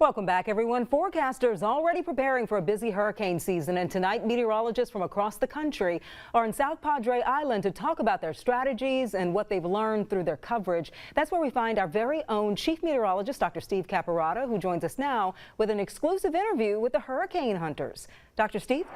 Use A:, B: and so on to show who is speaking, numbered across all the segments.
A: Welcome back, everyone. Forecasters already preparing for a busy hurricane season, and tonight meteorologists from across the country are in South Padre Island to talk about their strategies and what they've learned through their coverage. That's where we find our very own chief meteorologist, Dr. Steve Caparata, who joins us now with an exclusive interview with the hurricane hunters. Dr. Steve?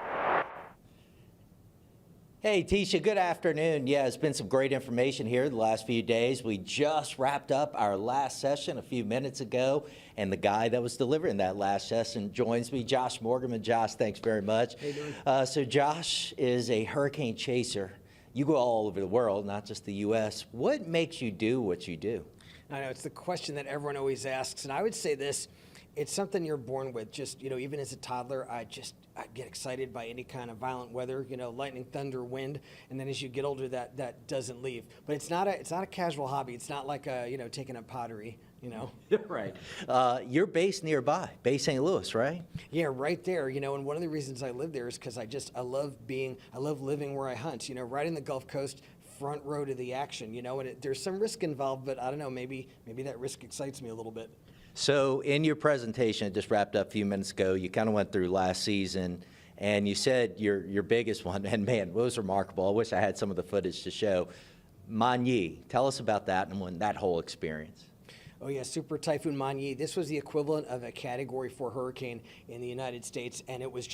B: Hey, Tisha, good afternoon. Yeah, it's been some great information here the last few days. We just wrapped up our last session a few minutes ago, and the guy that was delivering that last session joins me, Josh Morgan. Josh, thanks very much.
C: How you doing?
B: So Josh is a hurricane chaser. You go all over the world, not just the U.S. What makes you do what you do?
C: I know, it's the question that everyone always asks, and I would say this. It's something you're born with. Just, even as a toddler, I get excited by any kind of violent weather, lightning, thunder, wind, and then as you get older, that doesn't leave. But it's not a casual hobby. It's not like taking up pottery,
B: Right. You're based nearby, Bay St. Louis, right?
C: Yeah, right there. And one of the reasons I live there is because I love living where I hunt. Right in the Gulf Coast, front row to the action. And there's some risk involved, but I don't know. Maybe that risk excites me a little bit.
B: So in your presentation, it just wrapped up a few minutes ago, you kind of went through last season, and you said your biggest one, and man, it was remarkable. I wish I had some of the footage to show. Man-Yi, tell us about that and that whole experience.
C: Oh yeah, Super Typhoon Man-Yi. This was the equivalent of a Category 4 hurricane in the United States, and it was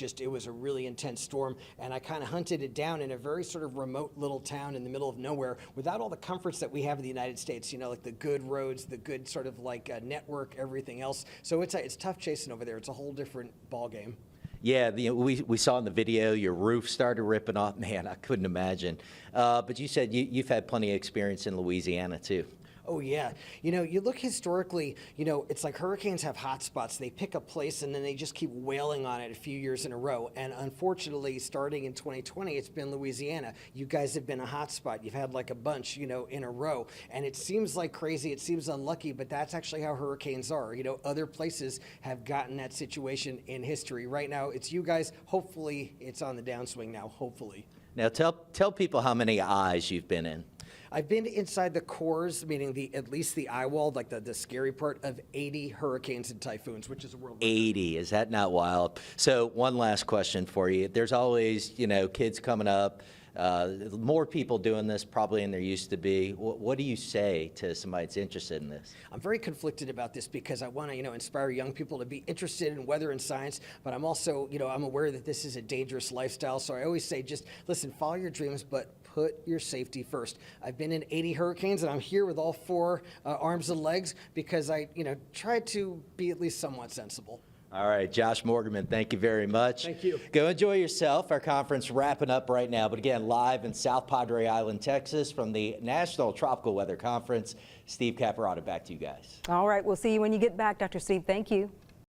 C: a really intense storm, and I kind of hunted it down in a very sort of remote little town in the middle of nowhere without all the comforts that we have in the United States, like the good roads, the good sort of like network, everything else. So it's tough chasing over there. It's a whole different ball game.
B: Yeah, we saw in the video your roof started ripping off. Man, I couldn't imagine. But you said you've had plenty of experience in Louisiana too.
C: Oh, yeah. You look historically, it's like hurricanes have hot spots. They pick a place and then they just keep wailing on it a few years in a row. And unfortunately, starting in 2020, it's been Louisiana. You guys have been a hot spot. You've had like a bunch, in a row. And it seems like crazy. It seems unlucky, but that's actually how hurricanes are. Other places have gotten that situation in history. Right now, it's you guys. Hopefully, it's on the downswing now, hopefully.
B: Now, tell people how many eyes you've been in.
C: I've been inside the cores, meaning at least the eye wall, like the scary part of 80 hurricanes and typhoons, which is a world record.
B: 80, is that not wild? So one last question for you. There's always, kids coming up, more people doing this probably than there used to be. What do you say to somebody that's interested in this?
C: I'm very conflicted about this because I want to, inspire young people to be interested in weather and science, but I'm also, I'm aware that this is a dangerous lifestyle. So I always say, just listen, follow your dreams, but put your safety first. I've been in 80 hurricanes, and I'm here with all four arms and legs because I, tried to be at least somewhat sensible.
B: All right, Josh Morgan, thank you very much.
C: Thank you.
B: Go enjoy yourself. Our conference wrapping up right now, but again, live in South Padre Island, Texas, from the National Tropical Weather Conference. Steve Caparata, back to you guys.
A: All right, we'll see you when you get back, Dr. Steve. Thank you.